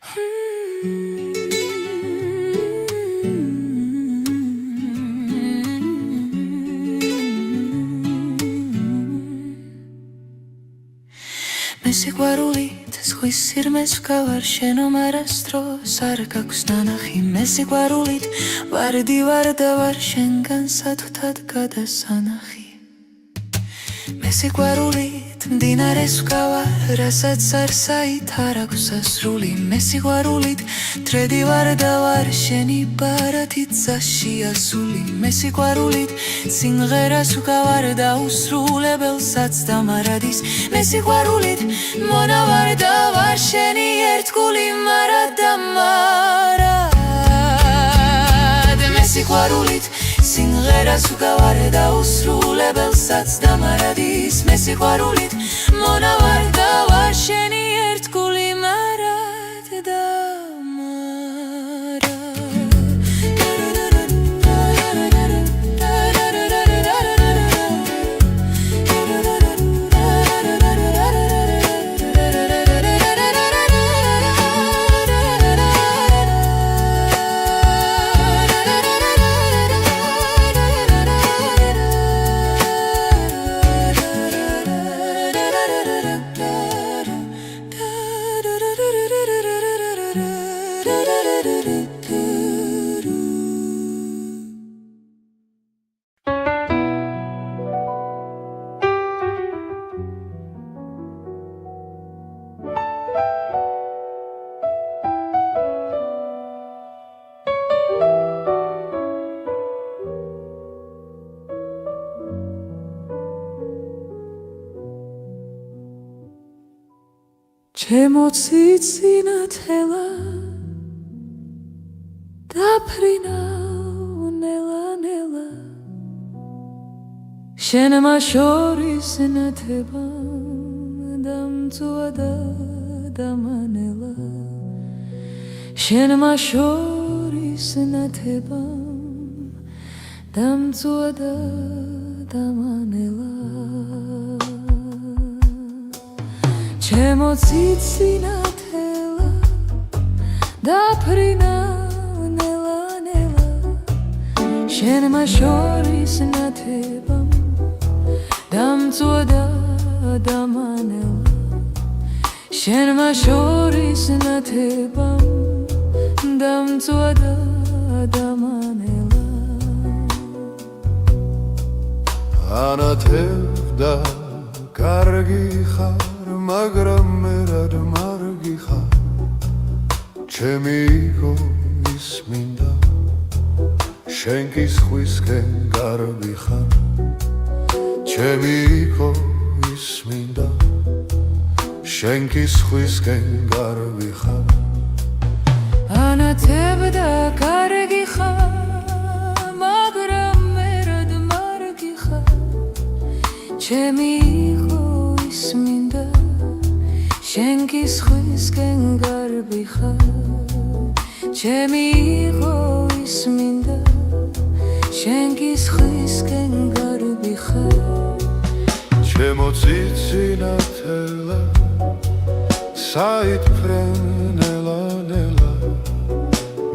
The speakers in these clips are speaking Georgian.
მე სიყვარულით ზღვის სირმეს ვგავარ შენო მარასდროს არ გაქვს ნანახი მე სიყვარულით ვარდი ვარ და ვარ შენგან სათუთად გადასანახი მე სიყვარულით მდინარეს ვგავარ რასაც არ საით არ აქვს სასრული მე სიყვარულით დრედი ვარ და ვარ შენი ბარათით ძაში ასული მე სიყვარულით სიმღერას ვგავარ და უსრულებელსაც დამარადის მე სიყვარულით მონა ვარ და ვარ შენი ერთგული მარად და მარად მე სიყვარულით სიმღერას ვგავარ და უსრულებელსაც დამარადის მე სიყვარულით მონა ვარ და ვარ შენი ერთგული მარად და ჩემო ციცინათელა დაფრინა ნელა შენმა შორის ნათება დამწვა და დამანელა შენმა შორის ნათება დამწვა და დამანელა ჩემო ციცინათელა დაფრინა ნელა შენმა შორის ნათება დამწვა და დამანელა შენმა შორის ნათება დამწვა და დამანელა ანათებდა კარგი ხარ მაგრამ მე რად მარგი ხარ ჩემი იყო ის მინდა შენ კი სხვისკენ გარბი ხარ ჩემი იყო ის მინდა შენ კი სხვისკენ გარბი ხარ ანათებდა კარგი ხარ მაგრამ მე რად მარგი ხარ ჩემი იყო ის მინდა შენ კი სხვისკენ გარბი ხარ ჩემი იყო ის მინდა შენ კი სხვისკენ გარბი ხარ ჩემო ციცინათელა საითფრე ნელა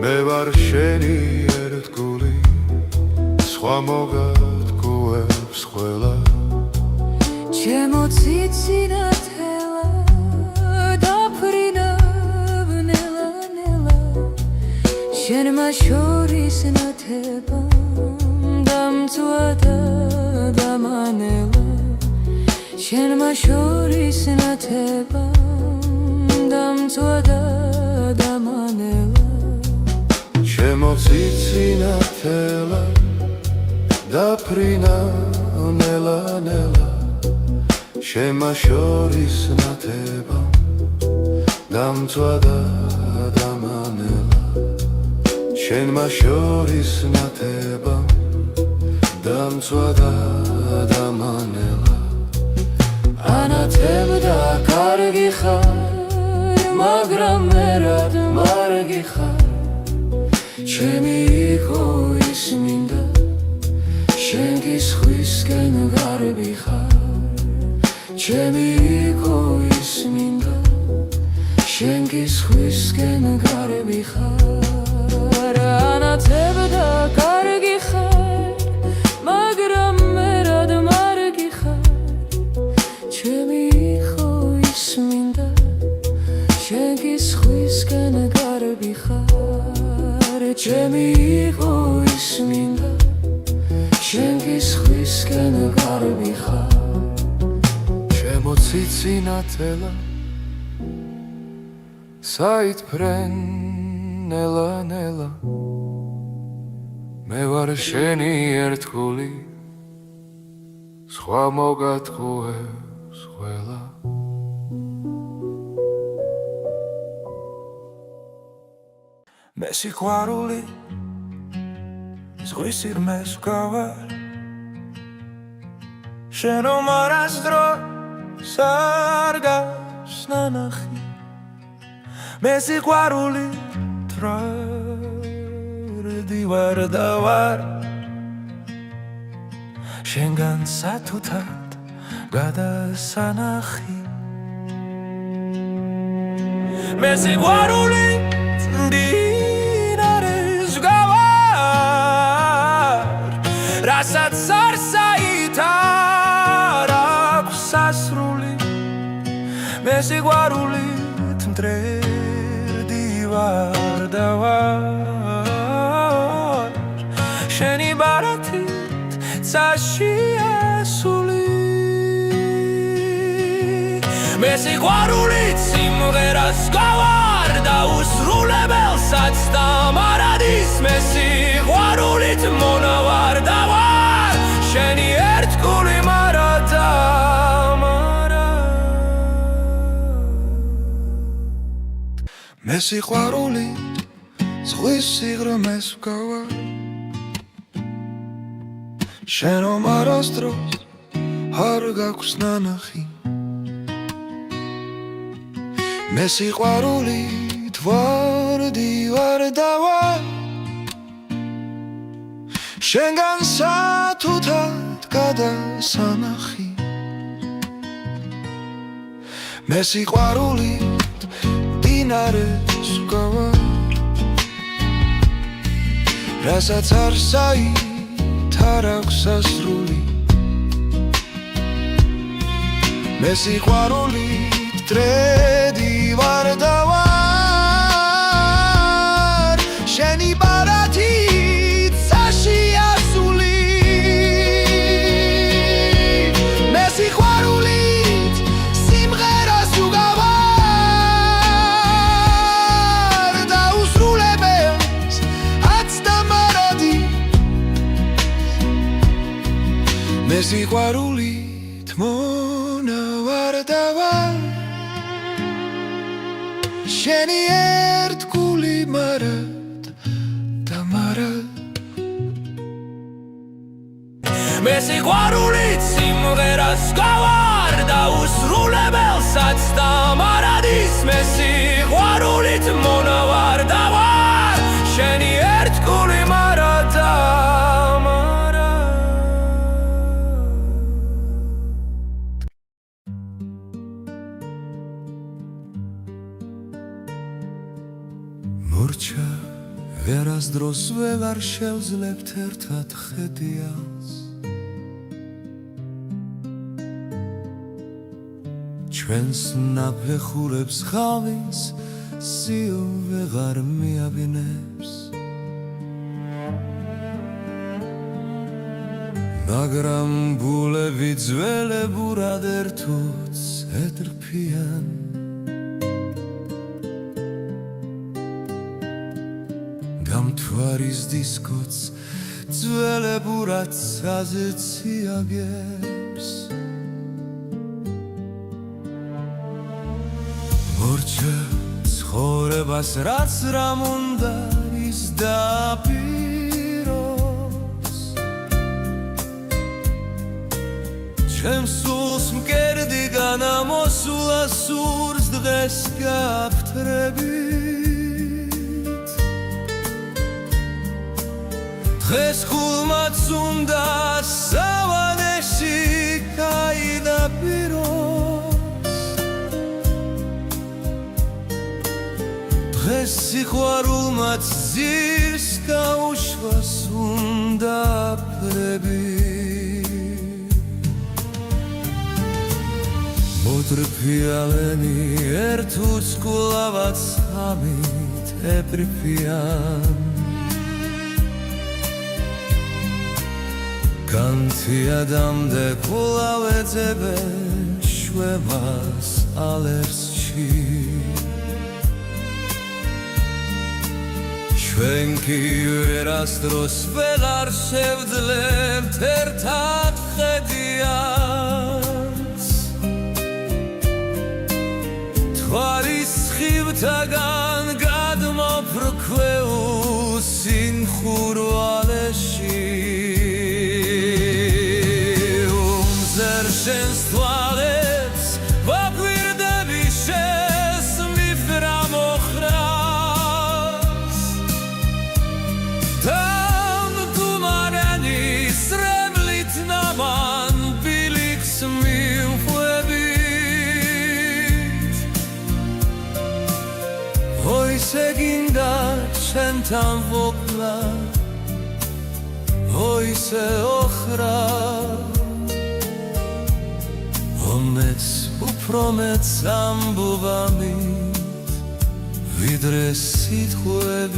მე ვარ შენი ერთგული სხვა მოგადგუებს ყველა ჩემო ციცინათელა დაფრინა ნელა შენმა შორის ნათება დამწვა და დამანელა შენმა შორის ნათება დამწვა და დამანელა ჩემო ციცინათელა დაფრინა ნელა შენმა შორის ნათება დამწვა და დამანელა შენმა შორის ნათება დამწვა და დამანელა ანათებდა კარგი ხარ მაგრამ მე რად მარგი ხარ ჩემი იყო ის მინდა შენ კი სხვისკენ გარბი ხარ ჩემი იყო ის მინდა შენ კი შენ სხვისკენ გარები ხარ ანათებდა კარგი ხარ მაგრამ მერად მარგი ხარ ჩემი იყო ის მინდა შენ სხვისკენ გარები ხარ ჩემი იყო ის მინდა შენ სხვისკენ გარები ხარ ჩემო ციცინათელა საითფრენ ნელა ნელა მე ვარ შენი ერთგული სხვა მოგატყუებს ყველა მე სიყვარული ზღვის სიღრმეს ვგავარ შენ რომ არასდროს არ გავს ნანახი მე სიყვარული თვარდი ვარ და ვარ შენგან სათუთად გადასანახი მე სიყვარული მდინარეს ვგავარ რასაც არსაით არ აქვს სასრული მე სიყვარულით მტრედი ვარ და ვარ შენი ბარათით წაშია სული მე სიყვარულით სიმღერას გავარ და უსრულებელსაც და მარადის მე სიყვარულით მონავარ და ვარ შენი ერთგული მარადა მე სიყვარულით ზღვის სიღრმეს ვგავარ შენ რომ არასდროს არ გაქვს ნანახი მე სიყვარულით ვარდი ვარ და ვარ შენგან სათუთად გადასანახი მე სიყვარულით მდინარეს ვგავარ რასაც არსაით არ აქვს სასრული მე სიყვარულით მტრედი ვარ და ვარ შენი ბარათით წაშია სული მე სიყვარულით სიმღერას ვგავარ და უსრულებელს აც და მარადი მე სიყვარულით მონავარ და ვარ შენი ერთგული მარად და მარად მე სიყვარულით სიმღერას გავარ და უსრულებელსაც და მარადის მე სიყვარულით მონავარ და ვარ შენი ერთგული მარად და მორჩა ვერასდროს ვეღარ შევძლებთ ერთად ხედიას ჩვენს ნაფეხურებს ხავის სიო ვეღარ მიაბინებს მაგრამ ბულები ძველებურად ერთუց ედრფიან გამთვარის დისკოც ძველებურად საზეციაგებს მორჩა ცხოვრებას რაც რამ უნდა ის დაპიროს ჩემს სულს მკერდი განამოსულა სურს დღეს გაფთრებით დღეს ხულმაც უნდა სავანეში გაიდაპიროს დღეს სიყვარულმაც ძირს გაუშვას უნდა ფრები მოდრფიალენი ერთ უწყლავად სამით ეპრიფიან განთიადამდე კვლავ ეძებენ შვებას ალერსში ჩვენ კი ვერასდროს ვერ არ შევძლებთ ერთად ხედიანს თვარის სხივთაგან გადმოფრქვეულ სიმხურვალეში შენს თვალებს ვაკვირდები შესმიფ რა მოხრას დამდგმარენი სრემლით ნამან ბილიქს მივხვებით ოისე გინდა ჩვენთან ვოკლა ოისე ოხრა Omets upromets ambuvamit Vidre sitchuevit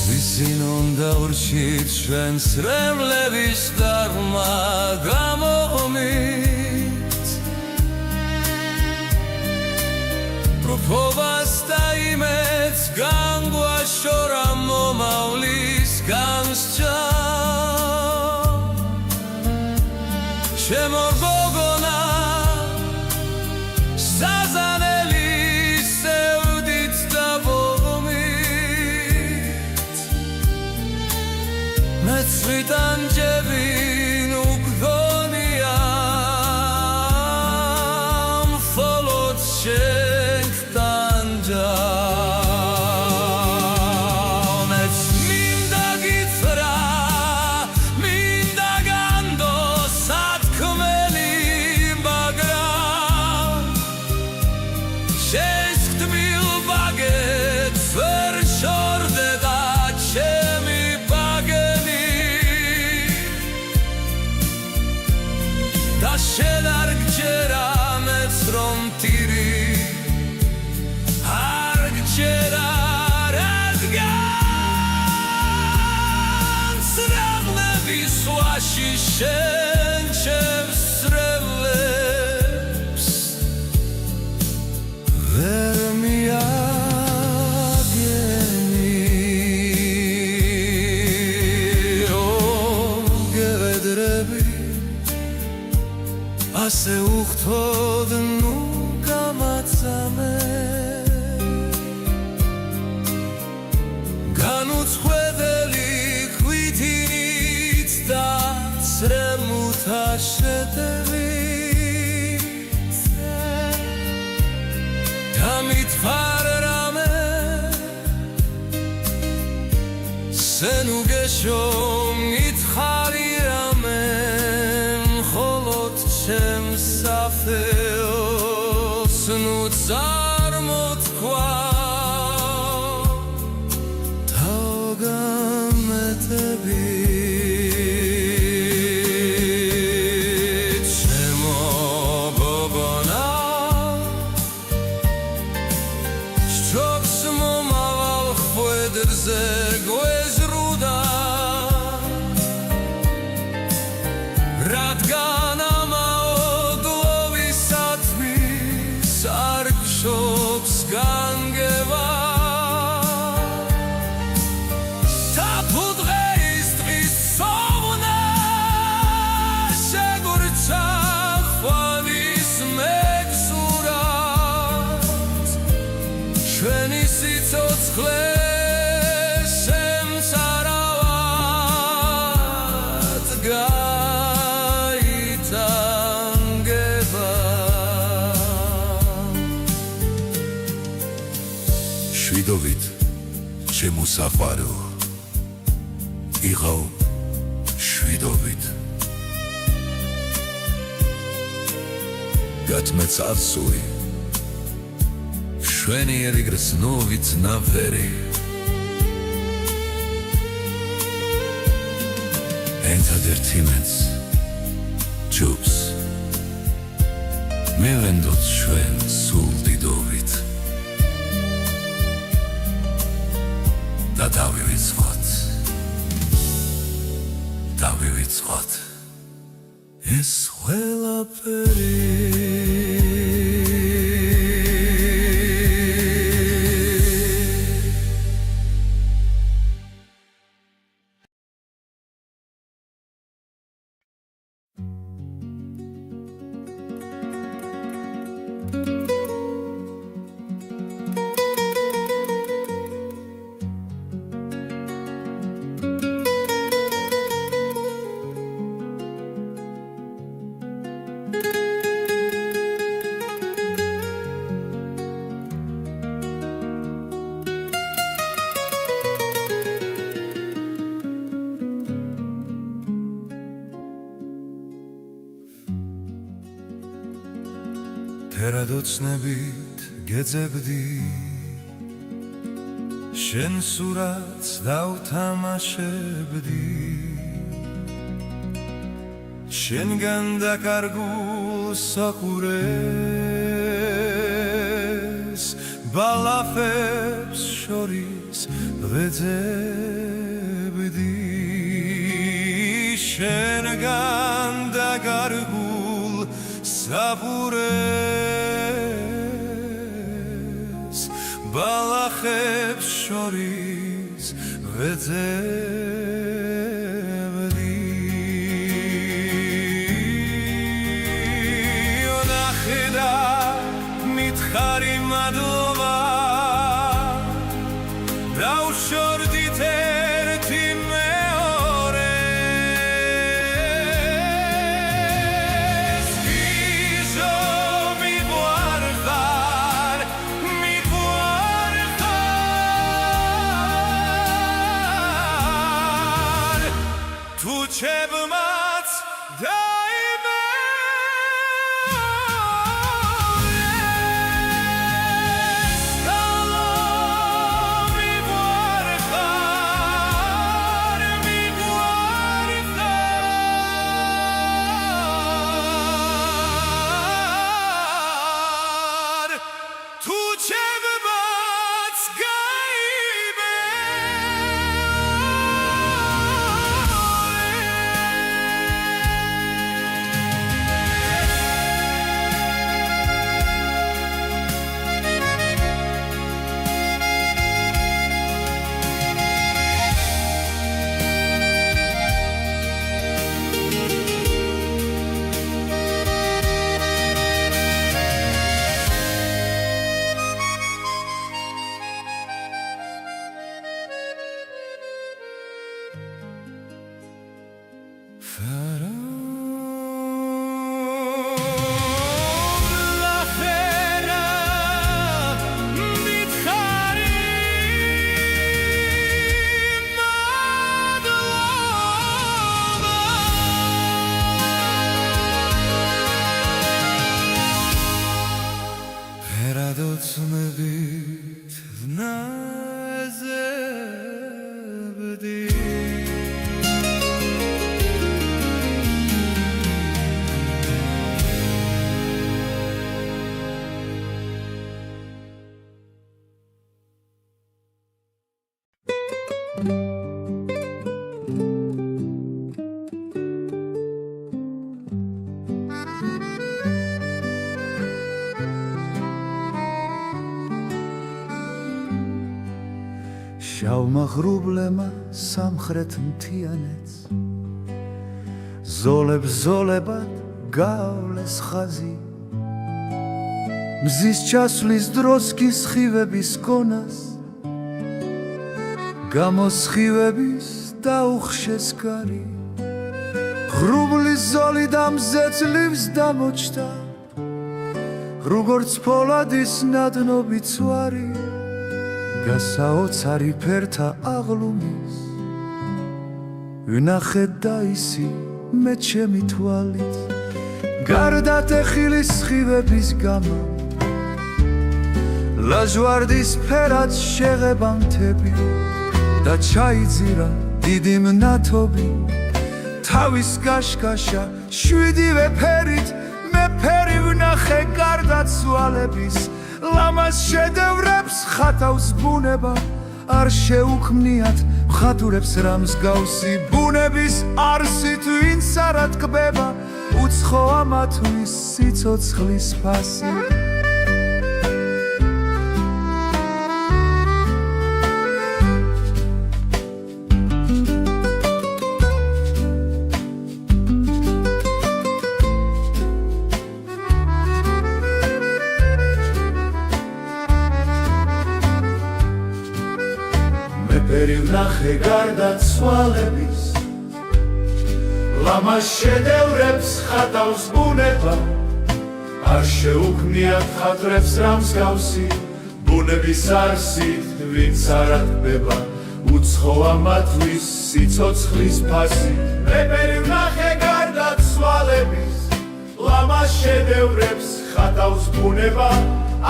Visin onda urchit Shven sremlevish darma gamomit Propovas taimets Gangua shoram momaulis Ganscha შემორ გოგონა საზანელი სევდით და ბողმით მეცხრით ანჯები უგდონია მხოლოდ შენთან ჯამეც მინდა გითხრა და შენ არ გჯერა მეც რომ ტირი არ გჯერა რადგან სრემლების ვაში შენ ჩემს სრემლებს ვერ მიაგენი გევედრები ასე უხთოდ ნუ გამაცამე განუწყვეტელი ქვითინით და ცრემლთა შეტევით გამითფარ რამე სენ უგეშო მითხარი რამე ჩემს საფეოს ნუ წარმოთქვა თავგამეტებით ჩემო გოგონა შჩოქს მომავალ ხვედრზე გვეზრუდა რადგან შობს განგება თაფუდღეის დღის სოვნა შეგურჩა ხვალის მეგზურად ჩვენი სიცოცხლე შემცარავად გაიტანგება შვიდობით შემოსაყვარო იღავ შვიდობით გათმეც არსული შვენიერი გრძნობით ნავერი ერთადერთი მეც ჯობს მივენდოთ ჩვენ სულ დიდობით და დავივიწყოთ ეს ყველაფერი თერადოცნებით გეძებდი შენ სურათს დავთამაშებდი შენგან დაკარგულ საყურეს ბალაფებს შორის ვეძებდი შენგან დაკარგულ საყურეს ბალახებს შორის ვეძებდი ონახე და მითხარი მადლობა დავშორდით ერთი მეორეს იზო მიყვარხარ თუ ჩემმაც თერადოცნებით ვნაზებდი შავმა ღრუბლემა სამხრეთ მთიანეთს ზოლებად გავლეს ხაზი მზის ჩასვლის დროს კი სხივების კონას გამოსხივების დაუხშეს კარი ღრუბლის ზოლი და მზე ძლივს დამოჩნდა როგორც ფოლადის ნადნობი ცვარი გასაოცარი ფერთა აღლუმის ვნახე და ისი მე ჩემი თვალით გარდა ტეხილის სხივების გამო ლაჟვარდის ფერად შეღება მთები და ჩაიძირა დიდი მნათობი თავის გაშკაშა შვიდივე ფერით მე ფერი ვნახე გარდაცვალების ლამაზ შედევრებს ხატავს ბუნება არ შეუქმნიათ მხატვრებს რა მსგავსი ბუნების არსით ვინც არ ატკბება უცხო ამათვის სიცოცხლის ფასი ფერი ვნახე გარდაცვალების ლამაზ შედევრებს ხატავს ბუნება არ შეუქმნიათ მხატვრებს რა მსგავსი ბუნების არსით ვინც არ ატკბება უცხო ამათვის სიცოცხლის ფასი მე ფერი ვნახე გარდაცვალების ლამაზ შედევრებს ხატავს ბუნება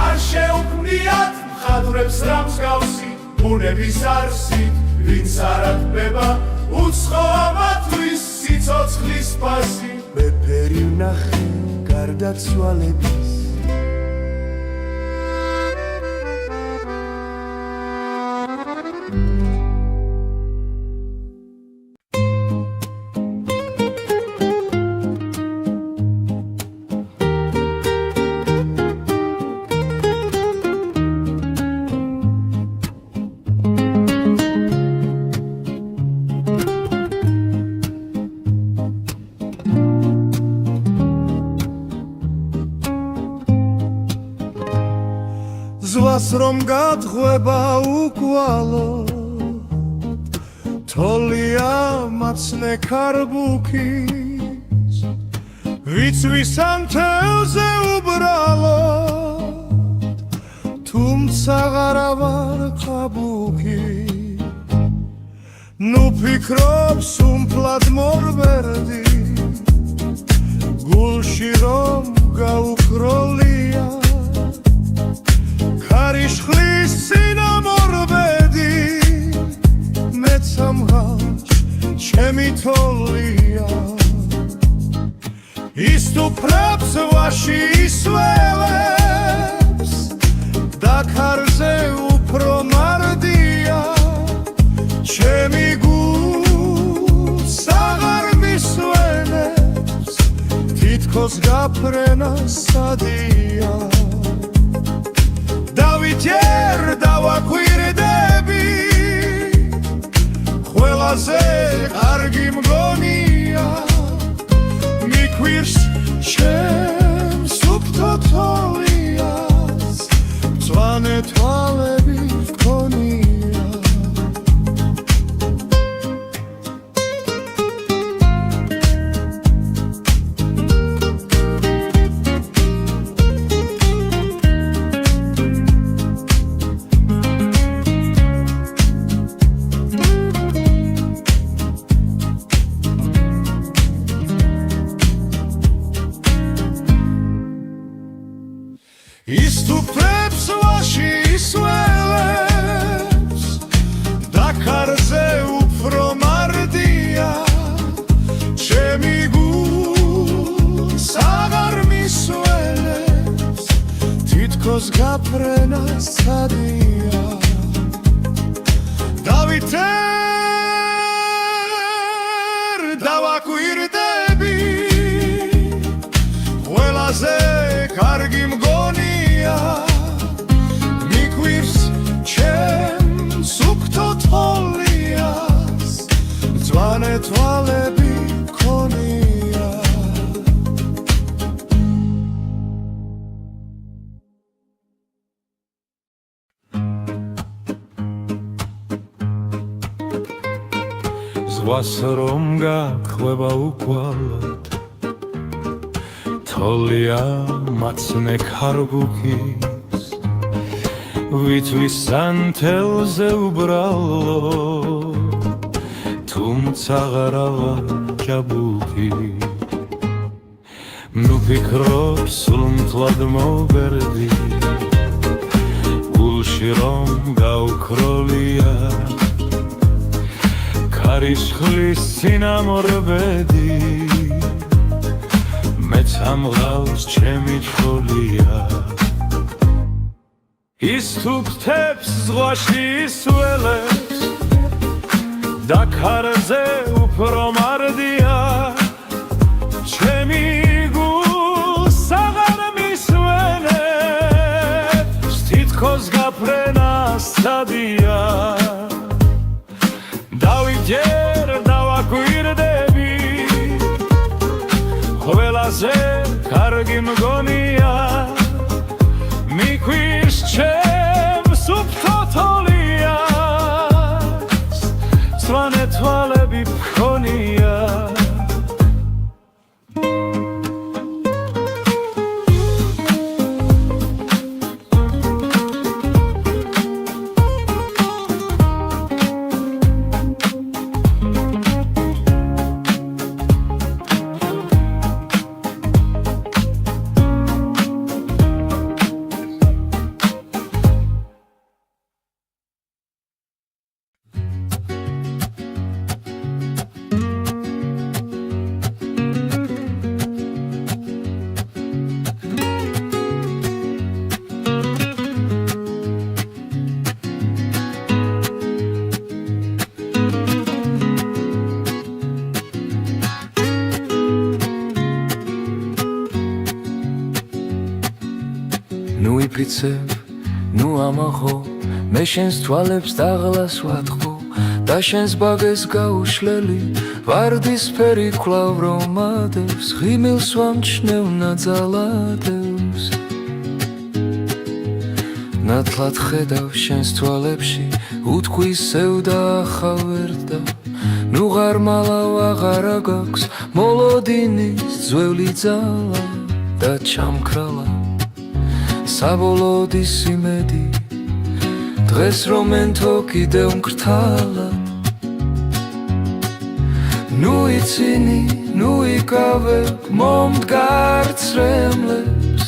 არ შეუქმნიათ მხატვრებს რა მსგავსი ბუნების არსით ვინც არ ატკბება უცხო ამათვის სიცოცხლის ფასი მე ფერი ვნახე გარდაცვალების ზვას რომ გადღვება უკვალო თოლია მაცნე ქარბუქის ვიცვის ანთელზე უბრალო თუმცა ღარავარ ხაბუქი ნუ ფიქრობს უმფლად მორბერდი გულში რომ გაუქროლია ქარიშხლის სინამორბედი მეც ამღაც ჩემი თოლია ისტუფრებს ვაში ისველებს და ქარზე უფრო მარდია ჩემი გულს აღარ მისვენებს თითქოს გაფრენა სადია დავით ჯერ დავაკვირდები ყველაზე კარგი მგონია მიქვირს ჩემს უფთო თოლიას მწვანე თვალები ჰქონია ისტუფრებს ვაში ისველებს და ქარზე უფრო მარდია ჩემი გულს აღარ მისვენებს თითქოს გაფრენა სადია დავით დავაკვირდები ყველაზე კარგი მგონია მიქვირს ჩემს უფთო თოლიას მწვანე თვალები ჰქონია ზღვას რომ გახვება უკვალოდ თოლია მაცნე ქარბუქის ვითვის ანთელზე უბრალო თუმცა ღარავარ ჭაბუკი ნუ ფიქრობს სულ მთლად მოვერდი კაცი რომ გაუქროლია ქარიშხლის წინამორბედი მეც ამღავს ჩემი თქოლია ის თუ გთებს ზღვაში ისველებს და ქარზე უფრო მარდია ჩემი გულს აღარ მისვენებს თითქოს გაფრენა სცადია დავიჯერ დავაკვირდები ყველაზე კარგი მგონია მიქვის ჩემს უფთოთოლიას სვანე თვალები მქონია ნუ იფრიცებ, ნუ ამაღო, მე შენს თვალებს დაღლას ვატყო და შენს ბაგეს გაუშლელი ვარდისფერი ქვლავ რომ ადევს ღიმილს ვამჩნევ ნაძალადევს ნათლად ხედავ შენს თვალებში უთქვისევ და ახავერდა ნუ ღარმალავ აღარა გაქვს მოლოდინის ძველი ძალა და ჩამქრალა საბოლოოდ ის იმედი დღეს რომ ენთო კიდევ მკრთალად ნუ იცინი, ნუ იკავებ მომდგარ ცრემლებს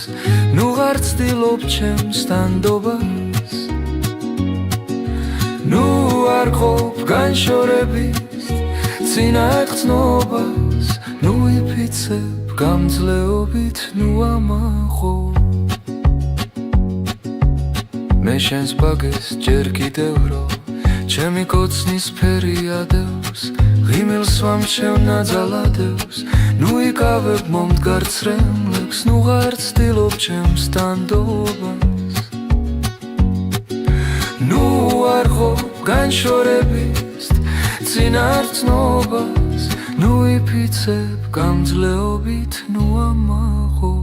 ნუ ღარ ცდილობ ჩემს დანდობას ნუ არ ყოფ განშორების წინააღწნობას ნუ იფიცებ გამძლეობით ნუ ამაღო მე შენს ბაგეს ჯერ კიდევ რომ ჩემი კოცნის ფერი ადევს ღიმილს ვამჩევ ნაძალადევს ნუ იკავებ მომდგარ ცრემლებს ნუ ღარ ცდილობ ჩემს დანდობას ნუ არ ყოფ განშორების წინააღწნობას ნუ იფიცებ გამძლეობით ნუ ამაღო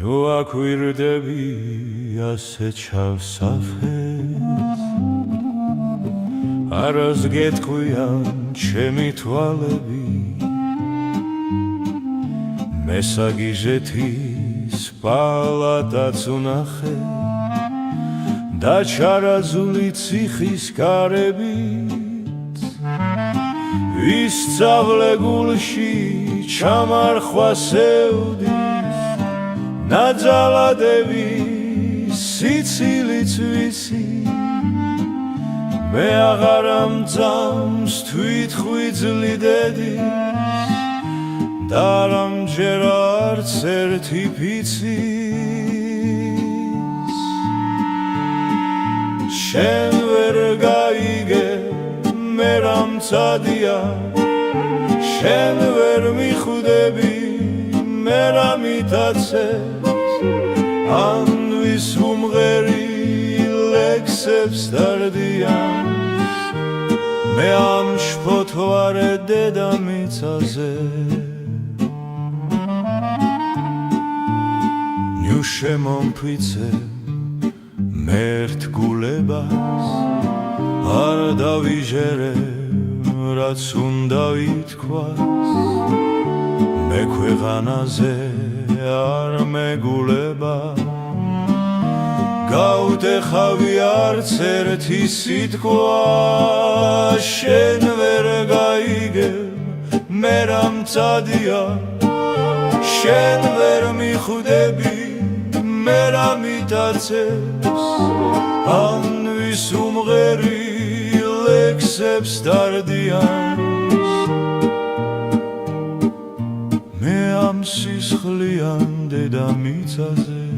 ნუ აკვირდები ასე ჩავსახეს არას გეტყვიან ჩემი თვალები მესაგიჟეთის პალატაც უნახე და ჩარაზული ციხის კარებით ვისწავლე გულში ჩამარხვასევდი ნაძალადების სიცილიც ვიცი მე აღარ ამძამს თვითხვიძლი დედის და რამჯერ არც ერთი ფიცის შენ ვერ გაიგე მე რამცადია შენ ვერ მიხვდები მე რამიტაცეს ან ვის უმღერი ლექსებს დარდიან მე ამ შფოთვ ვარ დედამიწაზე ნიუშე მომფიცე მე ერთ გულებას არ დავიჟერე რაც უნდა ითქვას მე ქვეყანაზე არ მეგულება გავდეხავი არც ერთი სიტყვა შენ ვერ გაიგებ მე რა მწადია შენ ვერ მიხვდები მე რა მიტაცებს ან ვის უმღერი ლექსებს დარდიან მე ამ სისხლიან დედამიწაზე